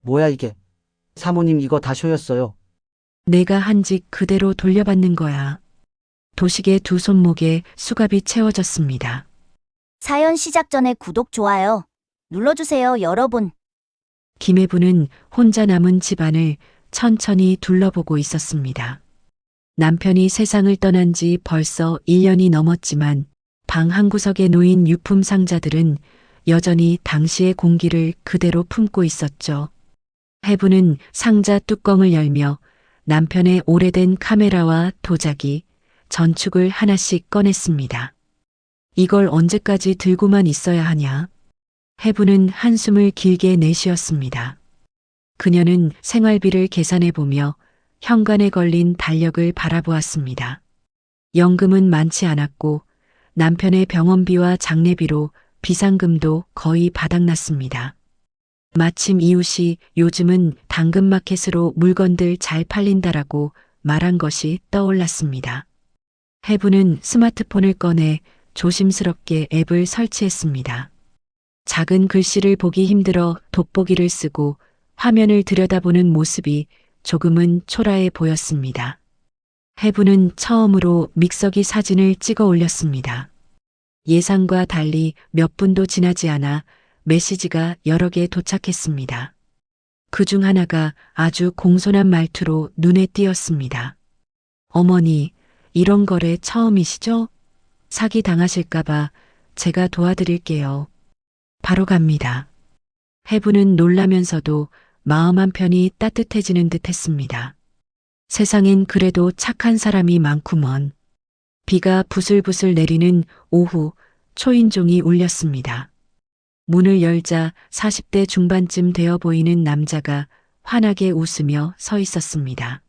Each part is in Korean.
뭐야 이게? 사모님 이거 다 쇼였어요. 내가 한 직 그대로 돌려받는 거야. 도식의 두 손목에 수갑이 채워졌습니다. 사연 시작 전에 구독, 좋아요 눌러주세요, 여러분. 김혜부는 혼자 남은 집안을 천천히 둘러보고 있었습니다. 남편이 세상을 떠난 지 벌써 1년이 넘었지만 방 한구석에 놓인 유품 상자들은 여전히 당시의 공기를 그대로 품고 있었죠. 해부는 상자 뚜껑을 열며 남편의 오래된 카메라와 도자기, 전축을 하나씩 꺼냈습니다. 이걸 언제까지 들고만 있어야 하냐? 해부는 한숨을 길게 내쉬었습니다. 그녀는 생활비를 계산해보며 현관에 걸린 달력을 바라보았습니다. 연금은 많지 않았고 남편의 병원비와 장례비로 비상금도 거의 바닥났습니다. 마침 이웃이 요즘은 당근마켓으로 물건들 잘 팔린다라고 말한 것이 떠올랐습니다. 해부는 스마트폰을 꺼내 조심스럽게 앱을 설치했습니다. 작은 글씨를 보기 힘들어 돋보기를 쓰고 화면을 들여다보는 모습이 조금은 초라해 보였습니다. 해부는 처음으로 믹서기 사진을 찍어 올렸습니다. 예상과 달리 몇 분도 지나지 않아 메시지가 여러 개 도착했습니다. 그중 하나가 아주 공손한 말투로 눈에 띄었습니다. 어머니, 이런 거래 처음이시죠? 사기 당하실까봐 제가 도와드릴게요. 바로 갑니다. 해부는 놀라면서도 마음 한편이 따뜻해지는 듯 했습니다. 세상엔 그래도 착한 사람이 많구먼. 비가 부슬부슬 내리는 오후, 초인종이 울렸습니다. 문을 열자 40대 중반쯤 되어 보이는 남자가 환하게 웃으며 서 있었습니다.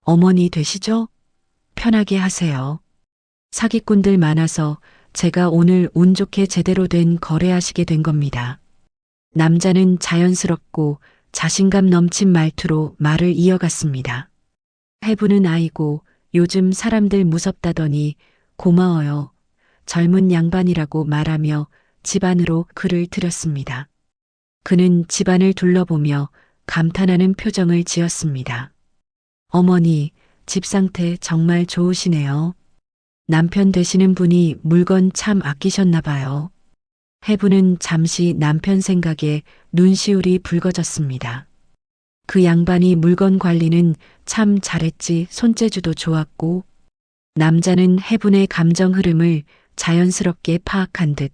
어머니 되시죠? 편하게 하세요. 사기꾼들 많아서 제가 오늘 운 좋게 제대로 된 거래하시게 된 겁니다. 남자는 자연스럽고 자신감 넘친 말투로 말을 이어갔습니다. 해부는 아이고, 요즘 사람들 무섭다더니 고마워요. 젊은 양반이라고 말하며 집 안으로 그를 들였습니다. 그는 집안을 둘러보며 감탄하는 표정을 지었습니다. 어머니, 집 상태 정말 좋으시네요. 남편 되시는 분이 물건 참 아끼셨나 봐요. 해부는 잠시 남편 생각에 눈시울이 붉어졌습니다. 그 양반이 물건 관리는 참 잘했지, 손재주도 좋았고. 남자는 해분의 감정 흐름을 자연스럽게 파악한 듯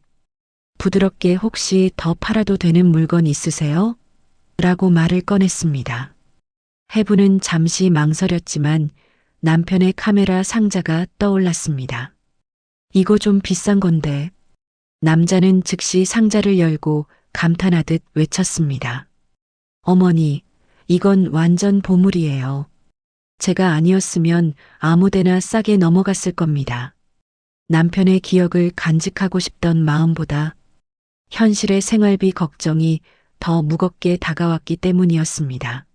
부드럽게 혹시 더 팔아도 되는 물건 있으세요? 라고 말을 꺼냈습니다. 해분은 잠시 망설였지만 남편의 카메라 상자가 떠올랐습니다. 이거 좀 비싼 건데. 남자는 즉시 상자를 열고 감탄하듯 외쳤습니다. 어머니, 이건 완전 보물이에요. 제가 아니었으면 아무데나 싸게 넘어갔을 겁니다. 남편의 기억을 간직하고 싶던 마음보다 현실의 생활비 걱정이 더 무겁게 다가왔기 때문이었습니다.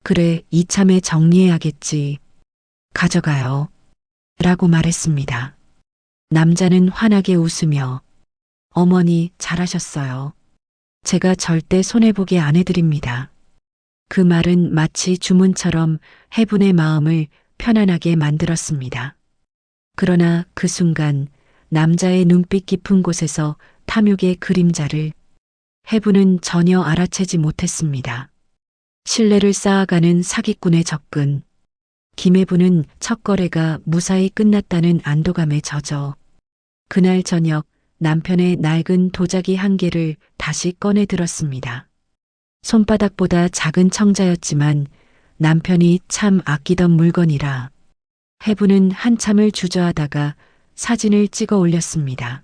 그래, 이참에 정리해야겠지. 가져가요. 라고 말했습니다. 남자는 환하게 웃으며 어머니 잘하셨어요. 제가 절대 손해보게 안 해드립니다. 그 말은 마치 주문처럼 해분의 마음을 편안하게 만들었습니다. 그러나 그 순간 남자의 눈빛 깊은 곳에서 탐욕의 그림자를 해분은 전혀 알아채지 못했습니다. 신뢰를 쌓아가는 사기꾼의 접근. 김해부는 첫 거래가 무사히 끝났다는 안도감에 젖어 그날 저녁 남편의 낡은 도자기 한 개를 다시 꺼내 들었습니다. 손바닥보다 작은 청자였지만 남편이 참 아끼던 물건이라 해부는 한참을 주저하다가 사진을 찍어 올렸습니다.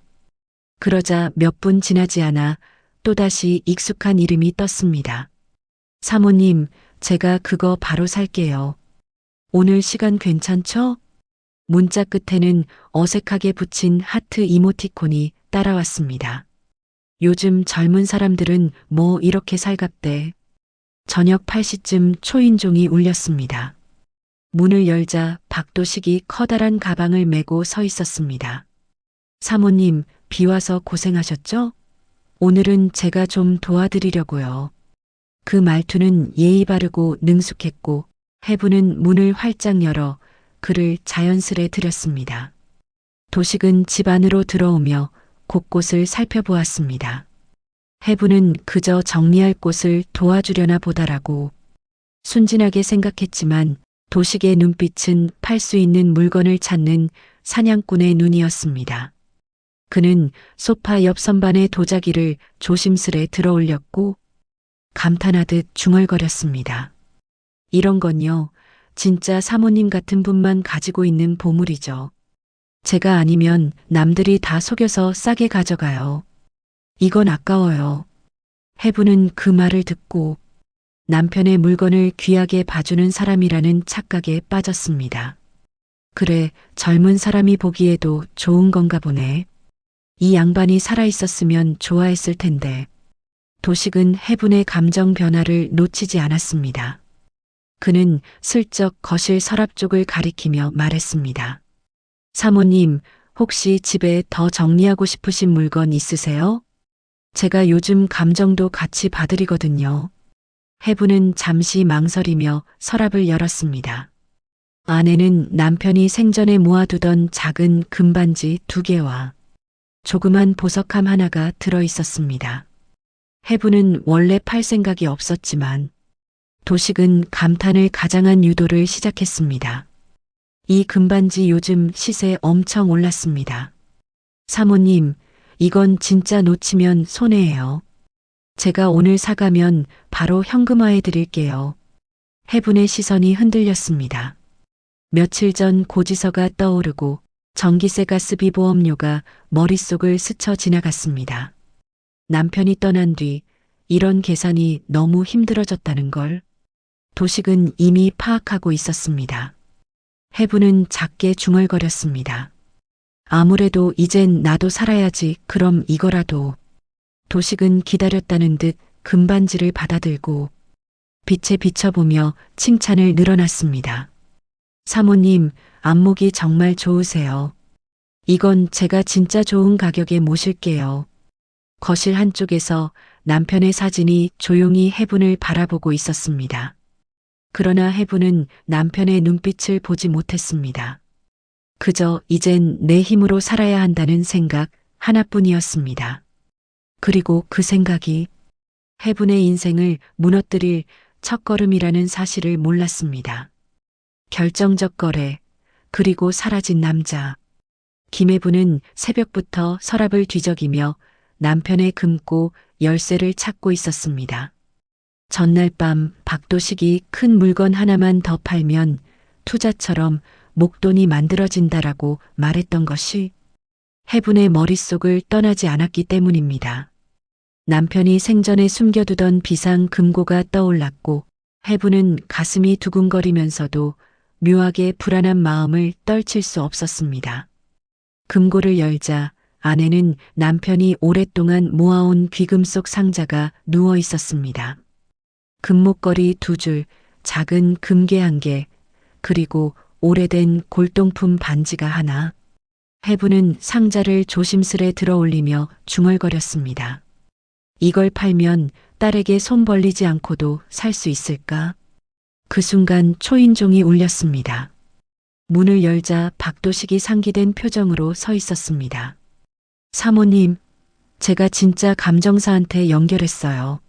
그러자 몇 분 지나지 않아 또다시 익숙한 이름이 떴습니다. 사모님, 제가 그거 바로 살게요. 오늘 시간 괜찮죠? 문자 끝에는 어색하게 붙인 하트 이모티콘이 따라왔습니다. 요즘 젊은 사람들은 뭐 이렇게 살갑대. 저녁 8시쯤 초인종이 울렸습니다. 문을 열자 박도식이 커다란 가방을 메고 서 있었습니다. 사모님, 비 와서 고생하셨죠? 오늘은 제가 좀 도와드리려고요. 그 말투는 예의 바르고 능숙했고 해부는 문을 활짝 열어 그를 자연스레 들였습니다. 도식은 집 안으로 들어오며 곳곳을 살펴보았습니다. 해부는 그저 정리할 곳을 도와주려나 보다라고 순진하게 생각했지만 도식의 눈빛은 팔 수 있는 물건을 찾는 사냥꾼의 눈이었습니다. 그는 소파 옆 선반의 도자기를 조심스레 들어올렸고 감탄하듯 중얼거렸습니다. 이런 건요, 진짜 사모님 같은 분만 가지고 있는 보물이죠. 제가 아니면 남들이 다 속여서 싸게 가져가요. 이건 아까워요. 해부는 그 말을 듣고 남편의 물건을 귀하게 봐주는 사람이라는 착각에 빠졌습니다. 그래, 젊은 사람이 보기에도 좋은 건가 보네. 이 양반이 살아있었으면 좋아했을 텐데. 도식은 해분의 감정 변화를 놓치지 않았습니다. 그는 슬쩍 거실 서랍 쪽을 가리키며 말했습니다. 사모님, 혹시 집에 더 정리하고 싶으신 물건 있으세요? 제가 요즘 감정도 같이 봐드리거든요. 해부는 잠시 망설이며 서랍을 열었습니다. 안에는 남편이 생전에 모아두던 작은 금반지 2개와 조그만 보석함 하나가 들어 있었습니다. 해부는 원래 팔 생각이 없었지만 도식은 감탄을 가장한 유도를 시작했습니다. 이 금반지 요즘 시세 엄청 올랐습니다. 사모님, 이건 진짜 놓치면 손해예요. 제가 오늘 사가면 바로 현금화해 드릴게요. 해분의 시선이 흔들렸습니다. 며칠 전 고지서가 떠오르고 전기세 가스비 보험료가 머릿속을 스쳐 지나갔습니다. 남편이 떠난 뒤 이런 계산이 너무 힘들어졌다는 걸 도식은 이미 파악하고 있었습니다. 해분은 작게 중얼거렸습니다. 아무래도 이젠 나도 살아야지. 그럼 이거라도. 도식은 기다렸다는 듯 금반지를 받아들고 빛에 비춰보며 칭찬을 늘어놨습니다. 사모님, 안목이 정말 좋으세요. 이건 제가 진짜 좋은 가격에 모실게요. 거실 한쪽에서 남편의 사진이 조용히 해분을 바라보고 있었습니다. 그러나 해분은 남편의 눈빛을 보지 못했습니다. 그저 이젠 내 힘으로 살아야 한다는 생각 하나뿐이었습니다. 그리고 그 생각이 해분의 인생을 무너뜨릴 첫걸음이라는 사실을 몰랐습니다. 결정적 거래, 그리고 사라진 남자. 김해부는 새벽부터 서랍을 뒤적이며 남편의 금고 열쇠를 찾고 있었습니다. 전날 밤 박도식이 큰 물건 하나만 더 팔면 투자처럼 목돈이 만들어진다라고 말했던 것이 해분의 머릿속을 떠나지 않았기 때문입니다. 남편이 생전에 숨겨두던 비상 금고가 떠올랐고 해분은 가슴이 두근거리면서도 묘하게 불안한 마음을 떨칠 수 없었습니다. 금고를 열자 안에는 남편이 오랫동안 모아온 귀금속 상자가 누워 있었습니다. 금목걸이 2줄, 작은 금괴 1개, 그리고 오래된 골동품 반지가 하나. 해부는 상자를 조심스레 들어올리며 중얼거렸습니다. 이걸 팔면 딸에게 손 벌리지 않고도 살 수 있을까? 그 순간 초인종이 울렸습니다. 문을 열자 박도식이 상기된 표정으로 서 있었습니다. 사모님, 제가 진짜 감정사한테 연결했어요.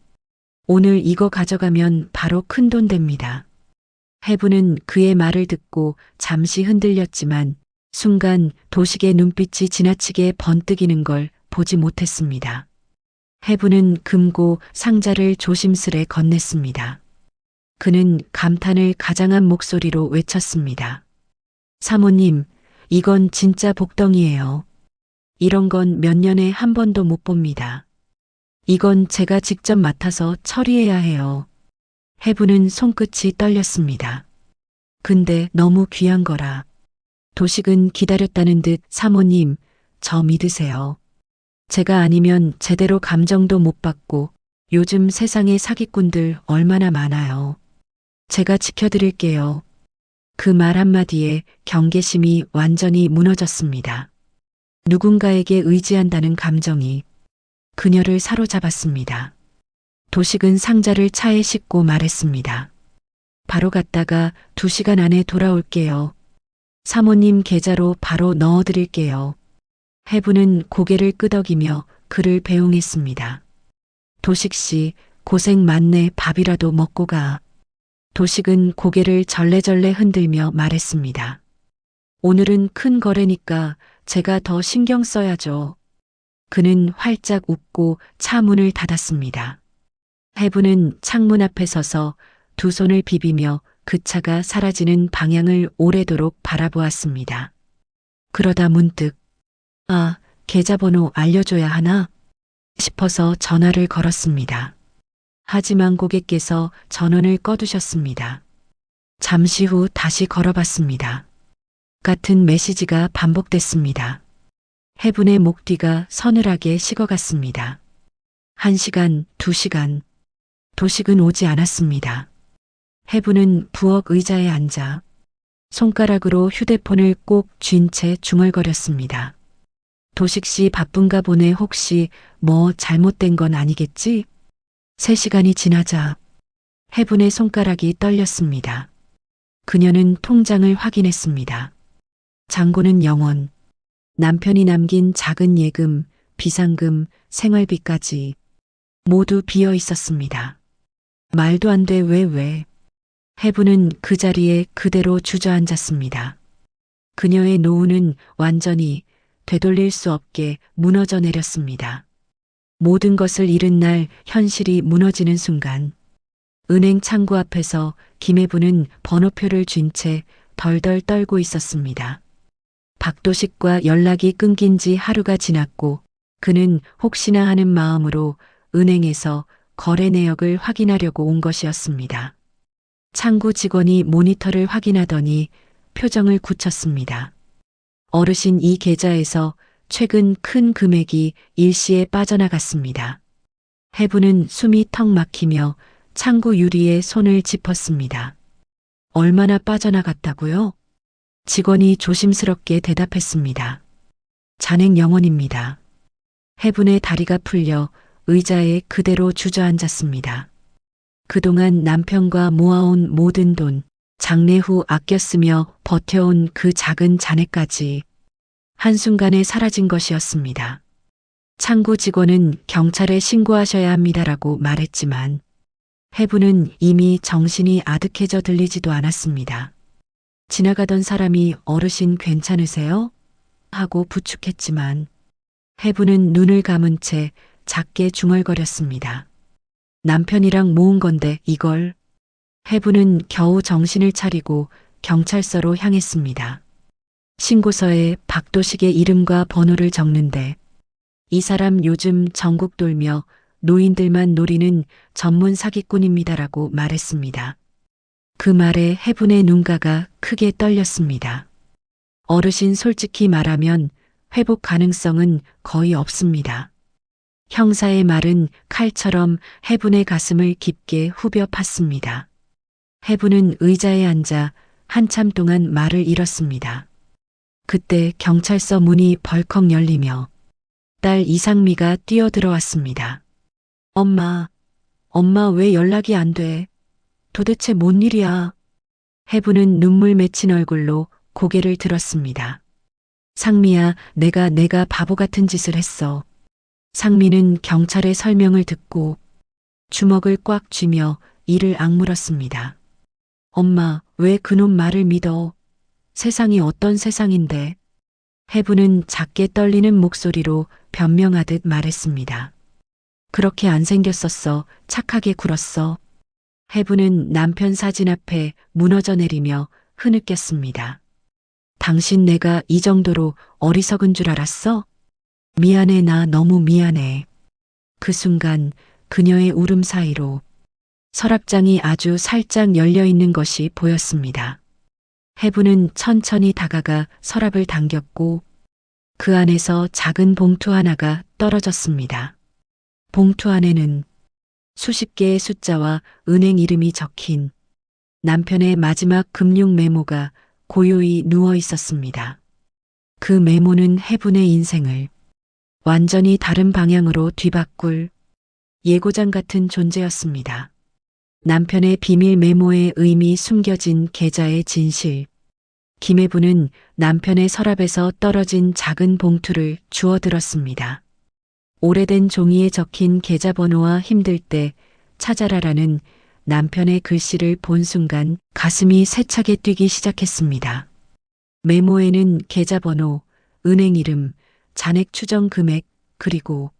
오늘 이거 가져가면 바로 큰돈 됩니다. 해부는 그의 말을 듣고 잠시 흔들렸지만 순간 도식의 눈빛이 지나치게 번뜩이는 걸 보지 못했습니다. 해부는 금고 상자를 조심스레 건넸습니다. 그는 감탄을 가장한 목소리로 외쳤습니다. 사모님, 이건 진짜 복덩이에요. 이런 건 몇 년에 한 번도 못 봅니다. 이건 제가 직접 맡아서 처리해야 해요. 해부는 손끝이 떨렸습니다. 근데 너무 귀한 거라. 도식은 기다렸다는 듯 사모님, 저 믿으세요. 제가 아니면 제대로 감정도 못 받고 요즘 세상에 사기꾼들 얼마나 많아요. 제가 지켜드릴게요. 그 말 한마디에 경계심이 완전히 무너졌습니다. 누군가에게 의지한다는 감정이 그녀를 사로잡았습니다. 도식은 상자를 차에 싣고 말했습니다. 바로 갔다가 2시간 안에 돌아올게요. 사모님 계좌로 바로 넣어드릴게요. 해부는 고개를 끄덕이며 그를 배웅했습니다. 도식 씨, 고생 많네. 밥이라도 먹고 가. 도식은 고개를 절레절레 흔들며 말했습니다. 오늘은 큰 거래니까 제가 더 신경 써야죠. 그는 활짝 웃고 차 문을 닫았습니다. 해부는 창문 앞에 서서 두 손을 비비며 그 차가 사라지는 방향을 오래도록 바라보았습니다. 그러다 문득 계좌번호 알려줘야 하나 싶어서 전화를 걸었습니다. 하지만 고객께서 전원을 꺼두셨습니다. 잠시 후 다시 걸어봤습니다. 같은 메시지가 반복됐습니다. 해분의 목 뒤가 서늘하게 식어갔습니다. 1시간, 2시간. 도식은 오지 않았습니다. 해분은 부엌 의자에 앉아 손가락으로 휴대폰을 꼭 쥔 채 중얼거렸습니다. 도식 씨 바쁜가 보네. 혹시 뭐 잘못된 건 아니겠지? 3시간이 지나자 해분의 손가락이 떨렸습니다. 그녀는 통장을 확인했습니다. 잔고는 0원. 남편이 남긴 작은 예금, 비상금, 생활비까지 모두 비어 있었습니다. 말도 안 돼. 왜? 해분은 그 자리에 그대로 주저앉았습니다. 그녀의 노후는 완전히 되돌릴 수 없게 무너져 내렸습니다. 모든 것을 잃은 날 현실이 무너지는 순간 은행 창구 앞에서 김해부는 번호표를 쥔 채 덜덜 떨고 있었습니다. 박도식과 연락이 끊긴 지 하루가 지났고 그는 혹시나 하는 마음으로 은행에서 거래 내역을 확인하려고 온 것이었습니다. 창구 직원이 모니터를 확인하더니 표정을 굳혔습니다. 어르신, 이 계좌에서 최근 큰 금액이 일시에 빠져나갔습니다. 해부는 숨이 턱 막히며 창구 유리에 손을 짚었습니다. 얼마나 빠져나갔다고요? 직원이 조심스럽게 대답했습니다. 잔액 0원입니다. 해분의 다리가 풀려 의자에 그대로 주저앉았습니다. 그동안 남편과 모아온 모든 돈, 장래 후 아껴 쓰며 버텨온 그 작은 잔액까지 한순간에 사라진 것이었습니다. 창구 직원은 경찰에 신고하셔야 합니다라고 말했지만 해부는 이미 정신이 아득해져 들리지도 않았습니다. 지나가던 사람이 어르신 괜찮으세요? 하고 부축했지만 해부는 눈을 감은 채 작게 중얼거렸습니다. 남편이랑 모은 건데 이걸. 해부는 겨우 정신을 차리고 경찰서로 향했습니다. 신고서에 박도식의 이름과 번호를 적는데 이 사람 요즘 전국 돌며 노인들만 노리는 전문 사기꾼입니다라고 말했습니다. 그 말에 해분의 눈가가 크게 떨렸습니다. 어르신, 솔직히 말하면 회복 가능성은 거의 없습니다. 형사의 말은 칼처럼 해분의 가슴을 깊게 후벼 팠습니다. 해분은 의자에 앉아 한참 동안 말을 잃었습니다. 그때 경찰서 문이 벌컥 열리며 딸 이상미가 뛰어들어왔습니다. 엄마 왜 연락이 안 돼? 도대체 뭔 일이야? 해부는 눈물 맺힌 얼굴로 고개를 들었습니다. 상미야, 내가 바보 같은 짓을 했어. 상미는 경찰의 설명을 듣고 주먹을 꽉 쥐며 이를 악물었습니다. 엄마, 왜 그놈 말을 믿어? 세상이 어떤 세상인데? 해부는 작게 떨리는 목소리로 변명하듯 말했습니다. 그렇게 안 생겼었어. 착하게 굴었어. 해부는 남편 사진 앞에 무너져 내리며 흐느꼈습니다. 당신 내가 이 정도로 어리석은 줄 알았어? 미안해, 나 너무 미안해. 그 순간 그녀의 울음 사이로 서랍장이 아주 살짝 열려 있는 것이 보였습니다. 해부는 천천히 다가가 서랍을 당겼고 그 안에서 작은 봉투 하나가 떨어졌습니다. 봉투 안에는 수십 개의 숫자와 은행 이름이 적힌 남편의 마지막 금융 메모가 고요히 누워 있었습니다. 그 메모는 해분의 인생을 완전히 다른 방향으로 뒤바꿀 예고장 같은 존재였습니다. 남편의 비밀 메모에 의미 숨겨진 계좌의 진실. 김혜부는 남편의 서랍에서 떨어진 작은 봉투를 주워들었습니다. 오래된 종이에 적힌 계좌번호와 힘들 때 찾아라라는 남편의 글씨를 본 순간 가슴이 세차게 뛰기 시작했습니다. 메모에는 계좌번호, 은행 이름, 잔액 추정 금액, 그리고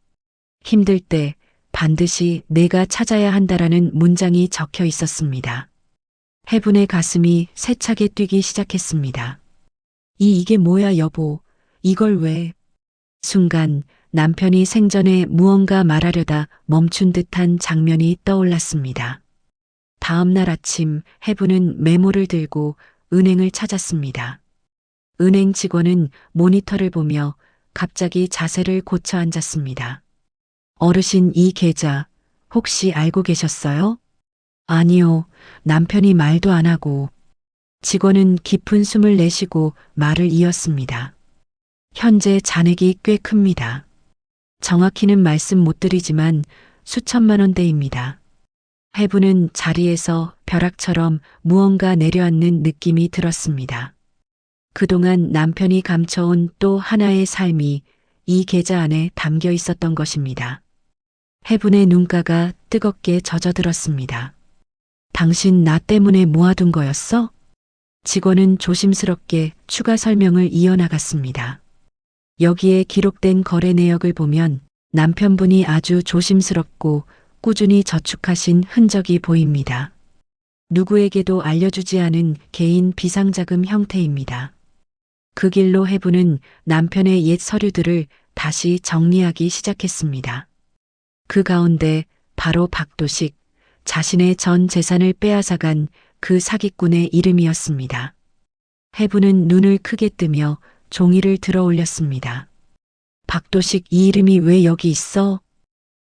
힘들 때 반드시 내가 찾아야 한다라는 문장이 적혀 있었습니다. 해분의 가슴이 세차게 뛰기 시작했습니다. 이게 뭐야 여보, 이걸 왜? 순간 남편이 생전에 무언가 말하려다 멈춘 듯한 장면이 떠올랐습니다. 다음 날 아침 해분은 메모를 들고 은행을 찾았습니다. 은행 직원은 모니터를 보며 갑자기 자세를 고쳐 앉았습니다. 어르신, 이 계좌 혹시 알고 계셨어요? 아니요, 남편이 말도 안 하고. 직원은 깊은 숨을 내쉬고 말을 이었습니다. 현재 잔액이 꽤 큽니다. 정확히는 말씀 못 드리지만 수천만 원대입니다. 해부는 자리에서 벼락처럼 무언가 내려앉는 느낌이 들었습니다. 그동안 남편이 감춰온 또 하나의 삶이 이 계좌 안에 담겨 있었던 것입니다. 해분의 눈가가 뜨겁게 젖어들었습니다. 당신 나 때문에 모아둔 거였어? 직원은 조심스럽게 추가 설명을 이어나갔습니다. 여기에 기록된 거래 내역을 보면 남편분이 아주 조심스럽고 꾸준히 저축하신 흔적이 보입니다. 누구에게도 알려주지 않은 개인 비상자금 형태입니다. 그 길로 해부는 남편의 옛 서류들을 다시 정리하기 시작했습니다. 그 가운데 바로 박도식, 자신의 전 재산을 빼앗아간 그 사기꾼의 이름이었습니다. 해부는 눈을 크게 뜨며 종이를 들어 올렸습니다. 박도식, 이 이름이 왜 여기 있어?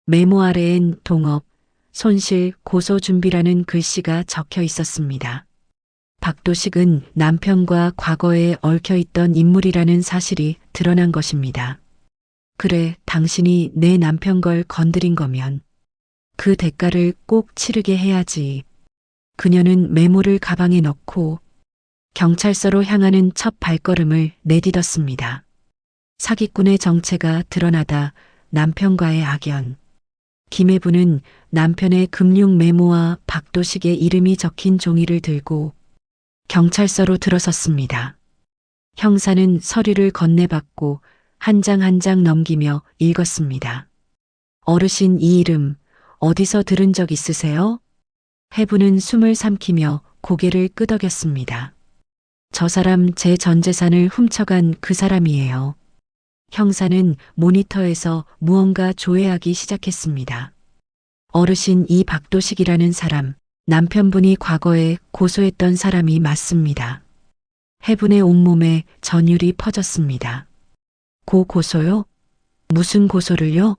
메모 아래엔 동업, 손실, 고소 준비라는 글씨가 적혀 있었습니다. 박도식은 남편과 과거에 얽혀있던 인물이라는 사실이 드러난 것입니다. 그래, 당신이 내 남편 걸 건드린 거면 그 대가를 꼭 치르게 해야지. 그녀는 메모를 가방에 넣고 경찰서로 향하는 첫 발걸음을 내딛었습니다. 사기꾼의 정체가 드러나다 남편과의 악연. 김혜부는 남편의 금융 메모와 박도식의 이름이 적힌 종이를 들고 경찰서로 들어섰습니다. 형사는 서류를 건네받고 한 장 한 장 넘기며 읽었습니다. 어르신, 이 이름 어디서 들은 적 있으세요? 해부는 숨을 삼키며 고개를 끄덕였습니다. 저 사람 제 전 재산을 훔쳐간 그 사람이에요. 형사는 모니터에서 무언가 조회하기 시작했습니다. 어르신, 이 박도식이라는 사람, 남편분이 과거에 고소했던 사람이 맞습니다. 해분의 온몸에 전율이 퍼졌습니다. 고소요? 무슨 고소를요?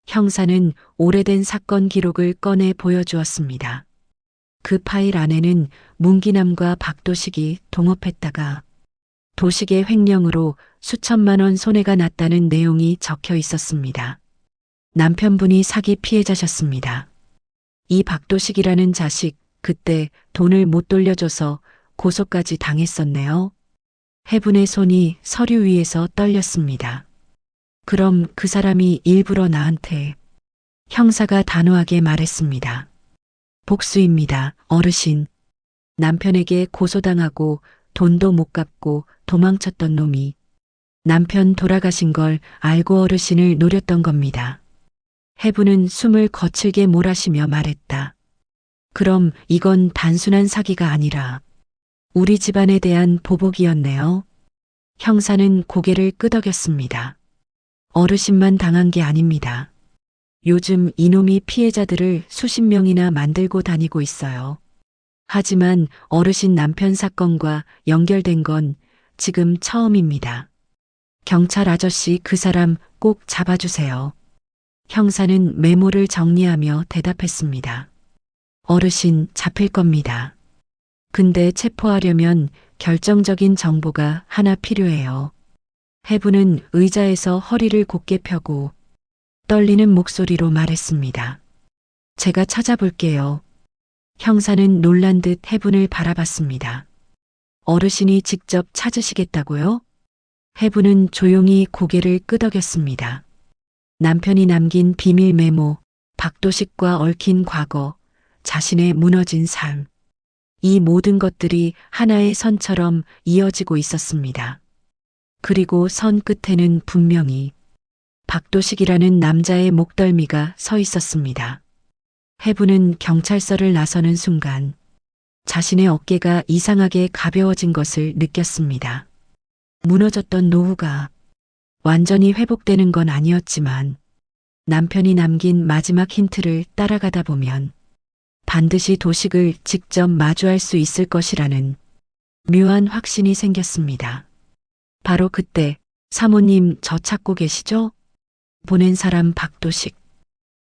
형사는 오래된 사건 기록을 꺼내 보여주었습니다. 그 파일 안에는 문기남과 박도식이 동업했다가 도식의 횡령으로 수천만 원 손해가 났다는 내용이 적혀 있었습니다. 남편분이 사기 피해자셨습니다. 이 박도식이라는 자식, 그때 돈을 못 돌려줘서 고소까지 당했었네요. 해분의 손이 서류 위에서 떨렸습니다. 그럼 그 사람이 일부러 나한테. 형사가 단호하게 말했습니다. 복수입니다, 어르신. 남편에게 고소당하고 돈도 못 갚고 도망쳤던 놈이 남편 돌아가신 걸 알고 어르신을 노렸던 겁니다. 해부는 숨을 거칠게 몰아쉬며 말했다. 그럼 이건 단순한 사기가 아니라 우리 집안에 대한 보복이었네요. 형사는 고개를 끄덕였습니다. 어르신만 당한 게 아닙니다. 요즘 이놈이 피해자들을 수십 명이나 만들고 다니고 있어요. 하지만 어르신 남편 사건과 연결된 건 지금 처음입니다. 경찰 아저씨, 그 사람 꼭 잡아주세요. 형사는 메모를 정리하며 대답했습니다. 어르신, 잡힐 겁니다. 근데 체포하려면 결정적인 정보가 하나 필요해요. 해부는 의자에서 허리를 곧게 펴고 떨리는 목소리로 말했습니다. 제가 찾아볼게요. 형사는 놀란 듯 해분을 바라봤습니다. 어르신이 직접 찾으시겠다고요? 해분은 조용히 고개를 끄덕였습니다. 남편이 남긴 비밀 메모, 박도식과 얽힌 과거, 자신의 무너진 삶. 이 모든 것들이 하나의 선처럼 이어지고 있었습니다. 그리고 선 끝에는 분명히 박도식이라는 남자의 목덜미가 서 있었습니다. 해분은 경찰서를 나서는 순간 자신의 어깨가 이상하게 가벼워진 것을 느꼈습니다. 무너졌던 노후가 완전히 회복되는 건 아니었지만 남편이 남긴 마지막 힌트를 따라가다 보면 반드시 도식을 직접 마주할 수 있을 것이라는 묘한 확신이 생겼습니다. 바로 그때 사모님 저 찾고 계시죠? 보낸 사람 박도식.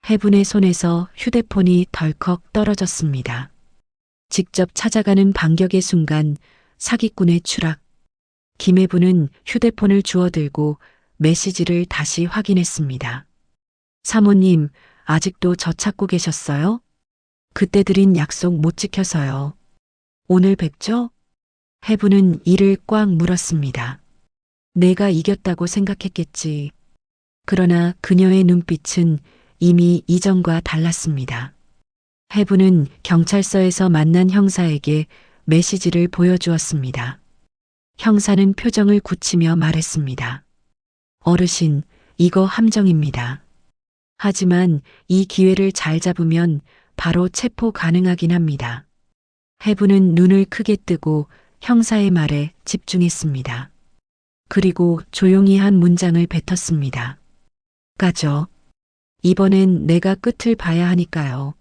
해분의 손에서 휴대폰이 덜컥 떨어졌습니다. 직접 찾아가는 반격의 순간 사기꾼의 추락. 김해분은 휴대폰을 주워들고 메시지를 다시 확인했습니다. 사모님, 아직도 저 찾고 계셨어요? 그때 드린 약속 못 지켜서요. 오늘 뵙죠? 해분은 이를 꽉 물었습니다. 내가 이겼다고 생각했겠지. 그러나 그녀의 눈빛은 이미 이전과 달랐습니다. 해분은 경찰서에서 만난 형사에게 메시지를 보여주었습니다. 형사는 표정을 굳히며 말했습니다. 어르신, 이거 함정입니다. 하지만 이 기회를 잘 잡으면 바로 체포 가능하긴 합니다. 해분은 눈을 크게 뜨고 형사의 말에 집중했습니다. 그리고 조용히 한 문장을 뱉었습니다. 가죠. 이번엔 내가 끝을 봐야 하니까요.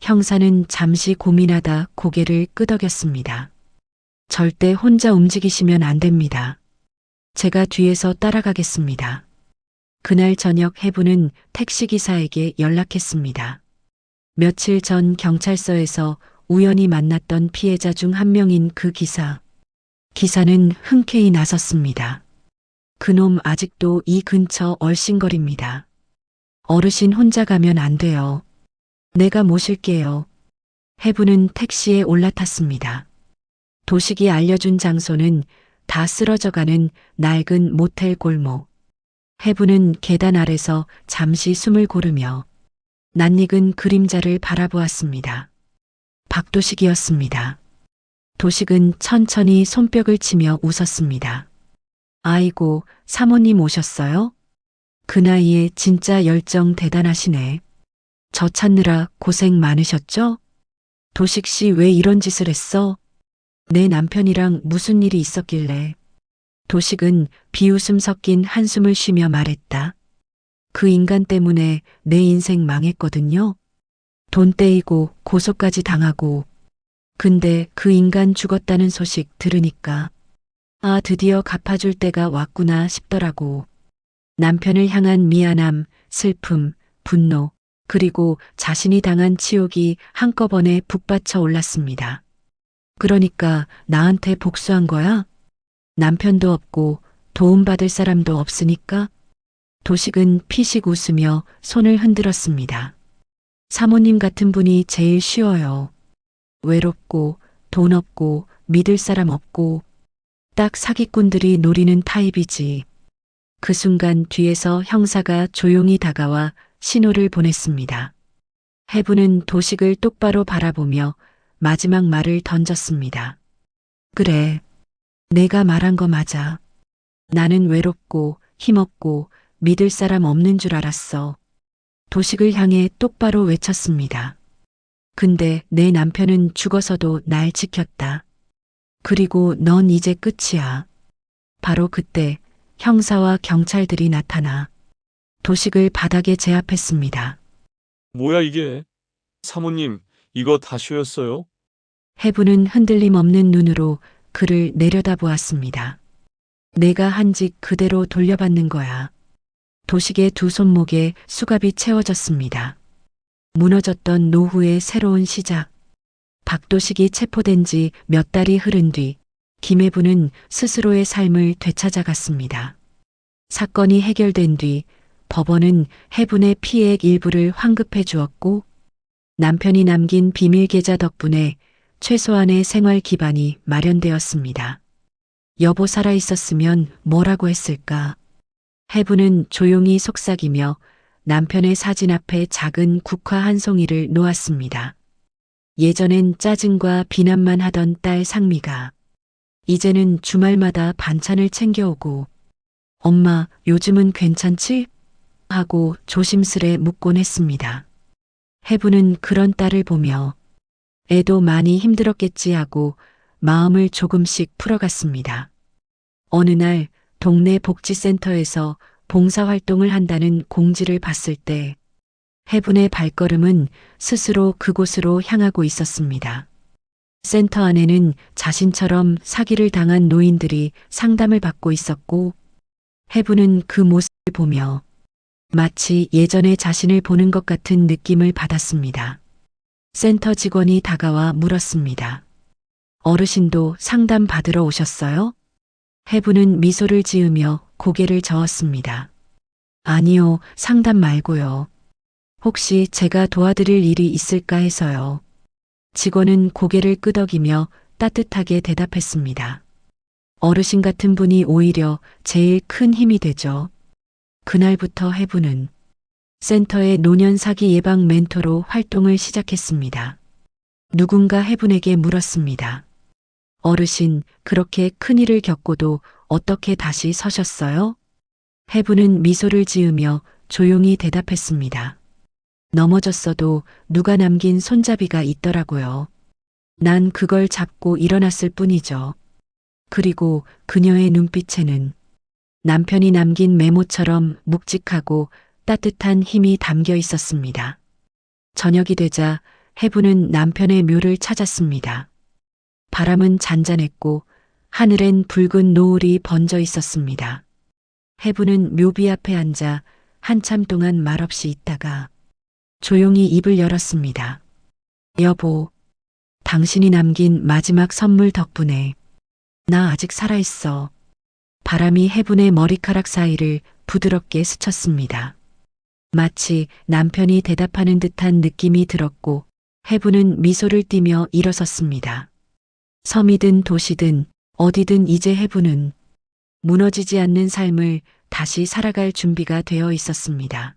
형사는 잠시 고민하다 고개를 끄덕였습니다. 절대 혼자 움직이시면 안 됩니다. 제가 뒤에서 따라가겠습니다. 그날 저녁 해분은 택시기사에게 연락했습니다. 며칠 전 경찰서에서 우연히 만났던 피해자 중 한 명인 그 기사. 기사는 흔쾌히 나섰습니다. 그놈 아직도 이 근처 얼씬거립니다. 어르신 혼자 가면 안 돼요. 내가 모실게요. 해분은 택시에 올라탔습니다. 도식이 알려준 장소는 다 쓰러져가는 낡은 모텔 골목. 해분은 계단 아래서 잠시 숨을 고르며 낯익은 그림자를 바라보았습니다. 박도식이었습니다. 도식은 천천히 손뼉을 치며 웃었습니다. 아이고, 사모님 오셨어요? 그 나이에 진짜 열정 대단하시네. 저 찾느라 고생 많으셨죠? 도식 씨 왜 이런 짓을 했어? 내 남편이랑 무슨 일이 있었길래. 도식은 비웃음 섞인 한숨을 쉬며 말했다. 그 인간 때문에 내 인생 망했거든요. 돈 떼이고 고소까지 당하고. 근데 그 인간 죽었다는 소식 들으니까 아, 드디어 갚아줄 때가 왔구나 싶더라고. 남편을 향한 미안함, 슬픔, 분노, 그리고 자신이 당한 치욕이 한꺼번에 북받쳐 올랐습니다. 그러니까 나한테 복수한 거야? 남편도 없고 도움받을 사람도 없으니까? 도식은 피식 웃으며 손을 흔들었습니다. 사모님 같은 분이 제일 쉬워요. 외롭고 돈 없고 믿을 사람 없고 딱 사기꾼들이 노리는 타입이지. 그 순간 뒤에서 형사가 조용히 다가와 신호를 보냈습니다. 해분은 도식을 똑바로 바라보며 마지막 말을 던졌습니다. 그래, 내가 말한 거 맞아. 나는 외롭고 힘없고 믿을 사람 없는 줄 알았어. 도식을 향해 똑바로 외쳤습니다. 근데 내 남편은 죽어서도 날 지켰다. 그리고 넌 이제 끝이야. 바로 그때 형사와 경찰들이 나타나 도식을 바닥에 제압했습니다. 뭐야 이게? 사모님, 이거 다 쇼였어요? 해분은 흔들림 없는 눈으로 그를 내려다보았습니다. 내가 한 짓 그대로 돌려받는 거야. 도식의 두 손목에 수갑이 채워졌습니다. 무너졌던 노후의 새로운 시작. 박도식이 체포된 지 몇 달이 흐른 뒤 김해부는 스스로의 삶을 되찾아갔습니다. 사건이 해결된 뒤 법원은 해분의 피해액 일부를 환급해 주었고 남편이 남긴 비밀 계좌 덕분에 최소한의 생활 기반이 마련되었습니다. 여보 살아 있었으면 뭐라고 했을까? 해분은 조용히 속삭이며 남편의 사진 앞에 작은 국화 한 송이를 놓았습니다. 예전엔 짜증과 비난만 하던 딸 상미가 이제는 주말마다 반찬을 챙겨오고 엄마 요즘은 괜찮지? 하고 조심스레 묻곤 했습니다. 해분은 그런 딸을 보며 애도 많이 힘들었겠지 하고 마음을 조금씩 풀어갔습니다. 어느 날 동네 복지센터에서 봉사활동을 한다는 공지를 봤을 때 해분의 발걸음은 스스로 그곳으로 향하고 있었습니다. 센터 안에는 자신처럼 사기를 당한 노인들이 상담을 받고 있었고 해분은 그 모습을 보며 마치 예전의 자신을 보는 것 같은 느낌을 받았습니다. 센터 직원이 다가와 물었습니다. 어르신도 상담 받으러 오셨어요? 해분은 미소를 지으며 고개를 저었습니다. 아니요, 상담 말고요. 혹시 제가 도와드릴 일이 있을까 해서요. 직원은 고개를 끄덕이며 따뜻하게 대답했습니다. 어르신 같은 분이 오히려 제일 큰 힘이 되죠. 그날부터 해분은 센터의 노년 사기 예방 멘토로 활동을 시작했습니다. 누군가 해분에게 물었습니다. 어르신, 그렇게 큰일을 겪고도 어떻게 다시 서셨어요? 해분은 미소를 지으며 조용히 대답했습니다. 넘어졌어도 누가 남긴 손잡이가 있더라고요. 난 그걸 잡고 일어났을 뿐이죠. 그리고 그녀의 눈빛에는 남편이 남긴 메모처럼 묵직하고 따뜻한 힘이 담겨 있었습니다. 저녁이 되자 해분은 남편의 묘를 찾았습니다. 바람은 잔잔했고 하늘엔 붉은 노을이 번져 있었습니다. 해분은 묘비 앞에 앉아 한참 동안 말없이 있다가 조용히 입을 열었습니다. 여보, 당신이 남긴 마지막 선물 덕분에 나 아직 살아있어. 바람이 해분의 머리카락 사이를 부드럽게 스쳤습니다. 마치 남편이 대답하는 듯한 느낌이 들었고 해분은 미소를 띠며 일어섰습니다. 섬이든 도시든 어디든 이제 해분은 무너지지 않는 삶을 다시 살아갈 준비가 되어 있었습니다.